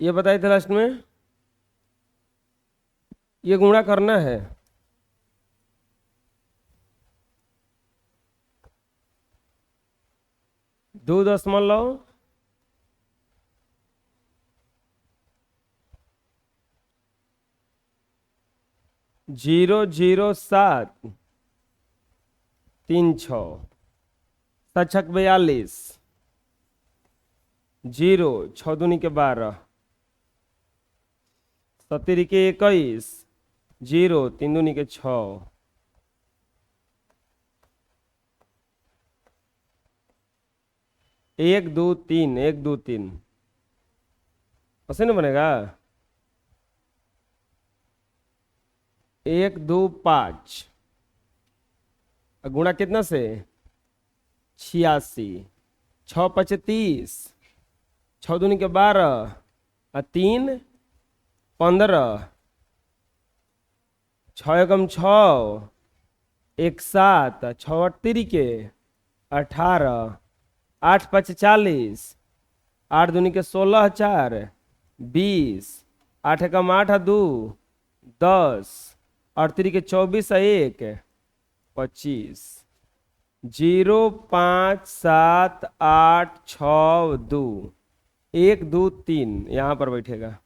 ये बताए थे लास्ट में, ये गुणा करना है। दो दशमलव जीरो जीरो सात तीन छ, सात छक 42, जीरो छः दूनी के 12, सत्तरी के 21, जीरो तीन दूनी के 6, एक दो तीन, एक दो तीन, ऐसे नहीं बनेगा। एक दो पाँच, गुणा कितना से 86, छः पचे 30, छः दूनी के 12 और तीन 15, छः एकम 6, एक 7, छः अट्ठी के 18, आठ पच 40, आठ दूनी के 16, 4 20, आठ एकम 8 2 10, अड़तरी के 24 1 25, 0 5 7 8 6 2, 1 2 3 यहाँ पर बैठेगा।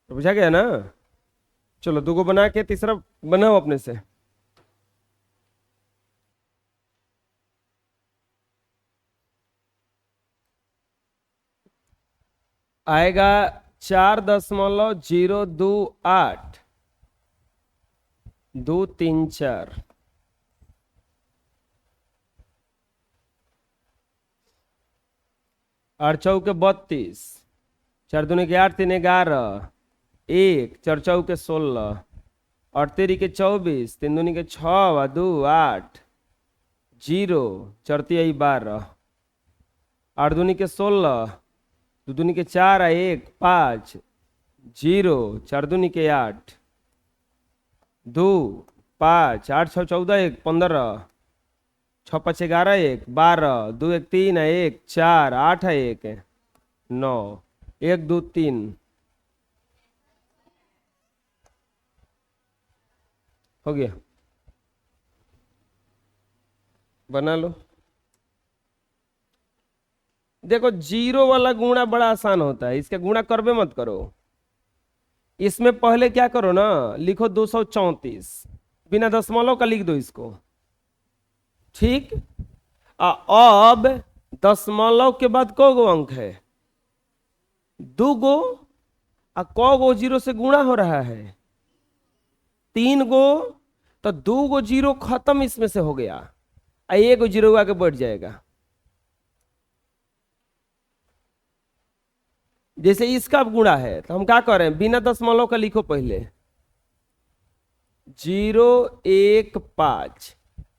तो बुझा गया ना। चलो दो को बना के तीसरा बनाओ अपने से। आएगा 4.028, 2 3 4, आठ चौ के 32, चार दूनी के 8 3 11, एक चार चौ के 16, अड़तेरी के 24, तीन दूनी के 6 2 8, जीरो चरती 12, आठ दूनी के 16, दो दूनी के 4 1 5, जीरो चार दूनी के 8, 2 5, 8 6 14 1 15, 6 5 11 1 12, 2 1 3 1 4, 8 1 9, 1 2 3, हो गया। बना लो। देखो जीरो वाला गुणा बड़ा आसान होता है, इसका गुणा करबे मत करो। इसमें पहले क्या करो ना, लिखो 234, बिना दशमलव का लिख दो इसको, ठीक। अब दशमलव के बाद क गो अंक है, दो गो। क गो जीरो से गुणा हो रहा है, 3 गो, तो 2 गो जीरो खत्म इसमें से हो गया, एक गो जीरो आगे बढ़ जाएगा। जैसे इसका गुणा है तो हम क्या करें, बिना दशमलव का लिखो पहले, 0 1 5,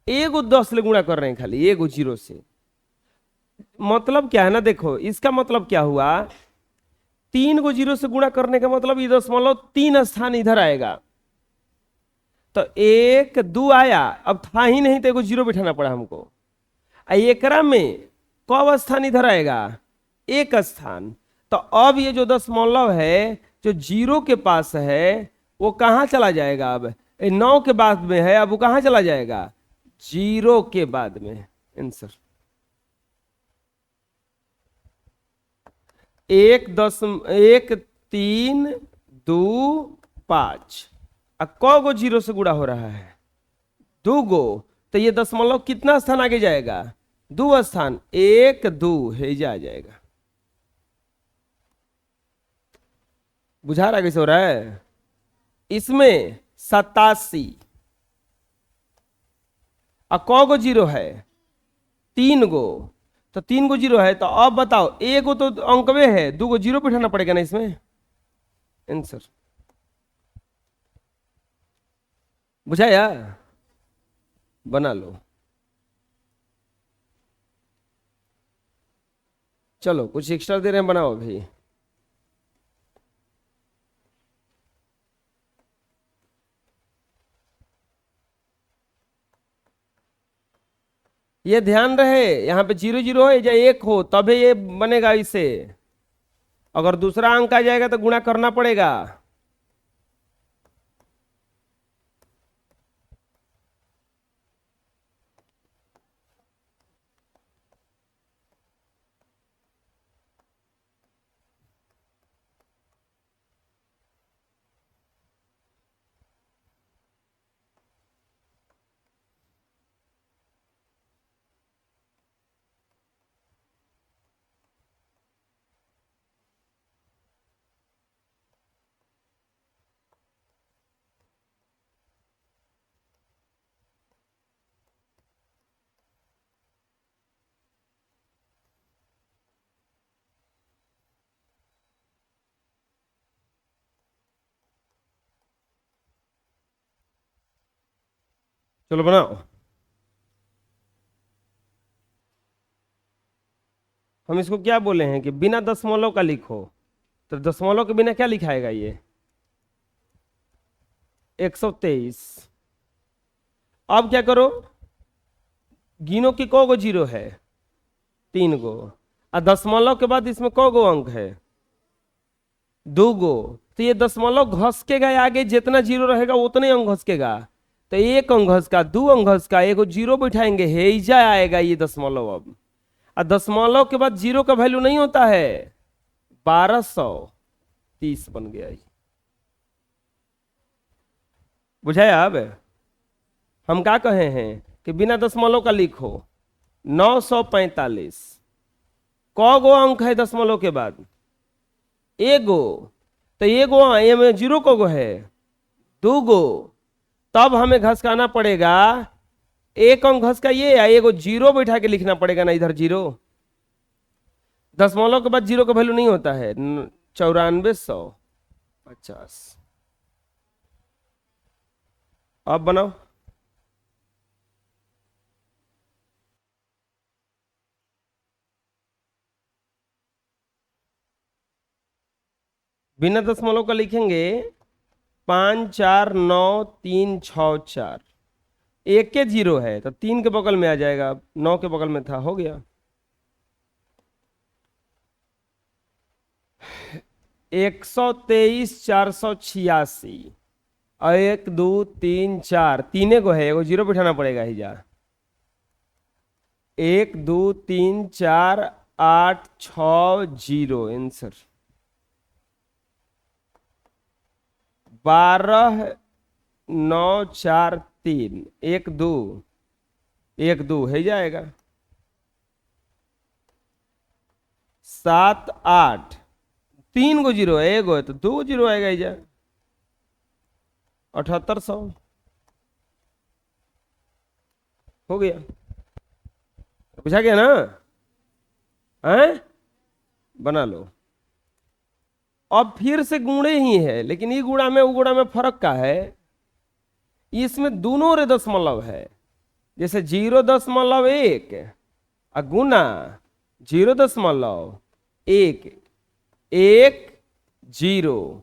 एगो 10 ले गुणा कर रहे हैं खाली, एगो जीरो से। मतलब क्या है ना, देखो इसका मतलब क्या हुआ, 3 गो जीरो से गुणा करने का मतलब ये दशमलव 3 स्थान इधर आएगा, तो 1 2 आया, अब था ही नहीं तो एगो जीरो बिठाना पड़ा हमको। एकरा में कब स्थान इधर आएगा, एक स्थान। तो अब ये जो दशमलव है जो जीरो के पास है वो कहां चला जाएगा, अब 9 के बाद में है, अब वो कहां चला जाएगा, जीरो के बाद में। आंसर 1 3 2 5, क गो जीरो से गुणा हो रहा है, 2 गो, तो ये दशमलव कितना स्थान आगे जाएगा, 2 स्थान, 1 2 हेजा आ जाएगा। बुझा रहा कैसे हो रहा है। इसमें 87, क गो जीरो है, 3 गो, तो 3 गो जीरो है, तो अब बताओ एक गो तो अंकवे है, 2 गो जीरो बिठाना पड़ेगा ना इसमें। आंसर बुझाया, बना लो। चलो कुछ एक्स्ट्रा दे रहे हैं, बनाओ भाई। ये ध्यान रहे, यहाँ पे 0 0 है या 1 हो तभी ये बनेगा इसे। अगर दूसरा अंक आ जाएगा तो गुणा करना पड़ेगा। चलो बनाओ। हम इसको क्या बोले हैं कि बिना दशमलव का लिखो, तो दशमलव के बिना क्या लिखाएगा ये? 123। अब क्या करो, गिनो कि कौ गो जीरो है? 3 गो। और दशमलव के बाद इसमें कौ गो अंक है? 2 गो। तो ये दशमलव घसकेगा आगे, जितना जीरो रहेगा उतने अंक घसकेगा। तो 1 अंक घसका, 2 अंक घसका, एगो जीरो बैठाएंगे, हेजा आएगा ये दशमलव। अब और दशमलव के बाद जीरो का वैल्यू नहीं होता है, 1230 बन गया ये। बुझाया? अब हम क्या कहे हैं कि बिना दशमलव का लिखो 945। कौ गो अंक है दशमलव के बाद? एगो। तो एगो ये में जीरो को गो है? 2 गो। तब हमें घसकाना पड़ेगा, 1 अंक घसकाइए या एगो जीरो बैठा के लिखना पड़ेगा ना इधर जीरो। दशमलव के बाद जीरो का वैल्यू नहीं होता है। 9450। अब बनाओ। बिना दशमलव का लिखेंगे 549364। एक के जीरो है तो 3 के बगल में आ जाएगा, 9 के बगल में था, हो गया। 123,486 और 1 2 3 4 तीने को है, एगो जीरो बिठाना पड़ेगा ही जा। 1 2 3 4 8 6 जीरो आंसर। 12 9 4 3 1 2 1 2 है जाएगा। 7 8 3 गो जीरो है, एगो है तो 2 गो जीरो आएगा ही जा। 7800 हो गया। पूछा गया ना? हैं? बना लो। अब फिर से गुणे ही है, लेकिन ये गुणा में वो गुणा में फर्क का है, इसमें दोनों रे दशमलव है। जैसे 0.1 और गुना 0.1 1 0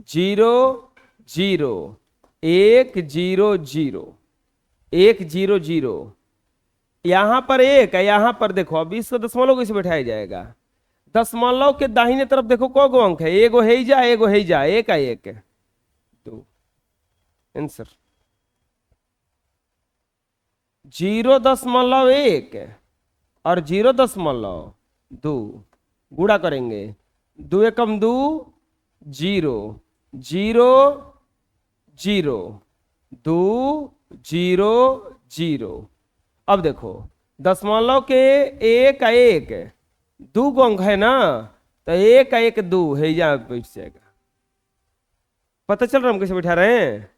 0 0 1 0 0 1 0 0। यहां पर 1 है, यहां पर देखो, अब इसका दशमलव कैसे बैठाया जाएगा? दशमलव के दाहिने तरफ देखो कौ गो अंक है? एगो है जा, एगो है जा, 1 1 2 आंसर। 0.1 और 0.2 गुणा करेंगे, 2 एकम 2 0 0 0 2 0 0। अब देखो दशमलव के 1 1 2 को अंक है ना, तो 1 1 2 है जा बैठ जाएगा। पता चल रहा हम कैसे बैठा रहे हैं?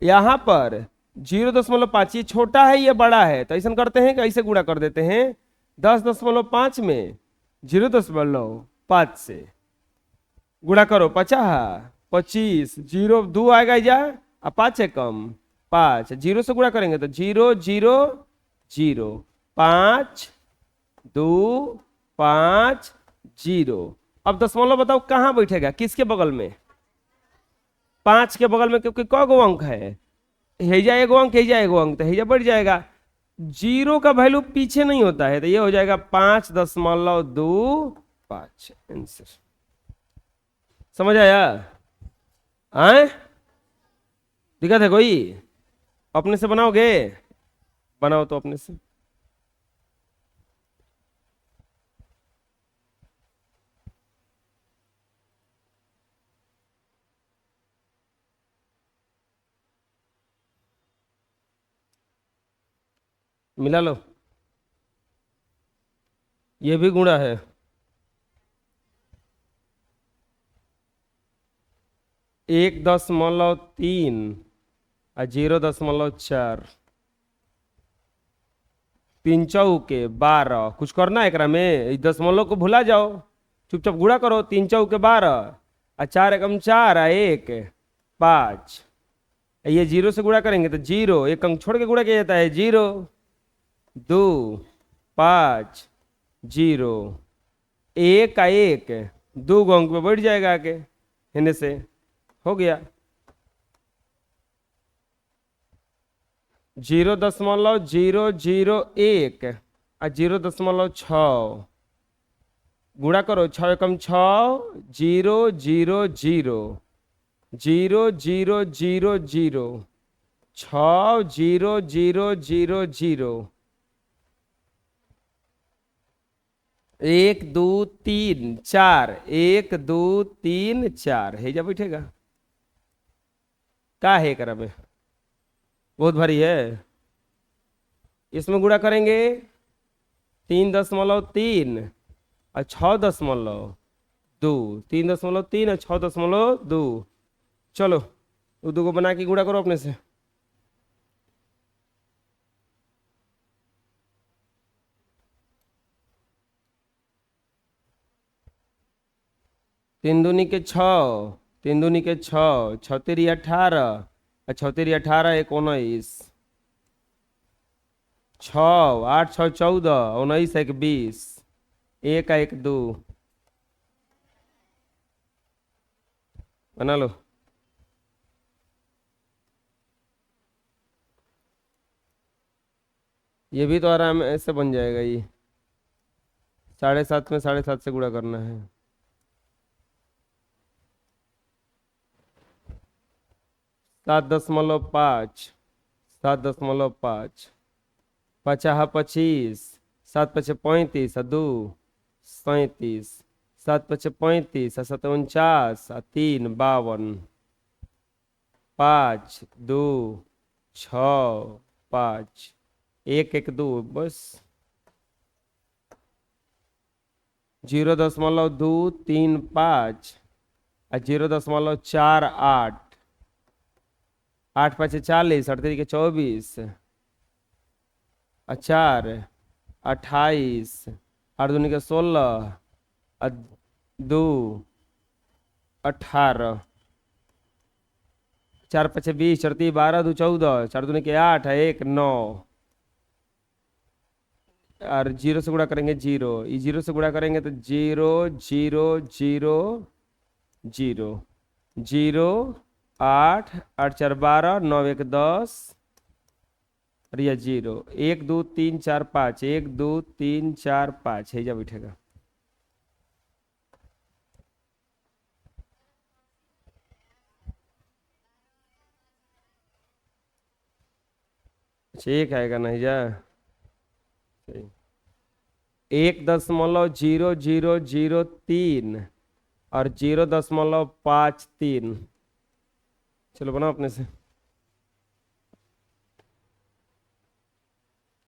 यहां पर 0.5 ये छोटा है, ये बड़ा है, तो ऐसा करते हैं कि ऐसे गुणा कर देते हैं। 10.5 में 0.5 से गुणा करो, 50 25 0 2 आएगा जा, और 5 है कम 5, 0 से गुणा करेंगे तो 0 0 0 5 2 5 0। अब दशमलव बताओ कहां बैठेगा, किसके बगल में? 5 के बगल में, क्योंकि क गो अंक है, हेजा एगो अंक, हेजा एगो अंक, तो हेजा बढ़ जाएगा। 0 का वैल्यू पीछे नहीं होता है, तो ये हो जाएगा 5.2 5 आंसर। समझ आया? आए दिक्कत है कोई? अपने से बनाओगे? बनाओ तो अपने से। मिला लो। ये भी गुणा है। 1.3 और 0.4। 3 चौके 12। कुछ करना है एकरा में? दशमलव को भुला जाओ, चुपचाप गुणा करो। 3 चौके 12 और 4 एकम 4 और 1 5। ये 0 से गुणा करेंगे तो 0, एक अंक छोड़ के गुणा किया जाता है। 0 2 5 0। 1 का 1 2 अंक में बढ़ जाएगा आगे हिन्ने से। हो गया 0.001 और 0.6 गुणा करो। 6 एकम 6 0 0 0 0 0 0 0 6 0 0 0 0 1 2 3 4 1 2 3 4 है जा बैठेगा। क्या है करा में? बहुत भारी है। इसमें गुणा करेंगे 3.3 और 6.2। 3.3 और 6.2। चलो वो दो को बना के गुणा करो अपने से। 3 दूनी के 6, 3 दूनी के 6, 6 तेरी 18 और 6 तेरी 18 1 19। 6 8 6 14 19 1 20। 1 1 2 बना लो। ये भी तो आराम ऐसे बन जाएगा। ये 7.5 में 7.5 से गुणा करना है। 7.5 7.5 पचाह 25 7 5 35 और 2 37 7 5 35 और 7 49 और 3 52 5 2 6 5 1 1 2 बस। 0.235 और 0.48 8 5 40 8 3 के 24 और 4 28 8 दूनी के 16 और 2 18 4 5 20 4 3 12 2 14 4 दूनी के 8 1 9 और 0 से गुणा करेंगे 0। ये 0 से गुणा करेंगे तो 0 0 0 0 0 8 8 4 12 9 1 10 और यह 0 1 2 3 4 5 1 2 3 4 5 है जा बैठेगा। ठीक आएगा नहीं जा। 1.003 और 0.53। चलो बनाओ अपने से।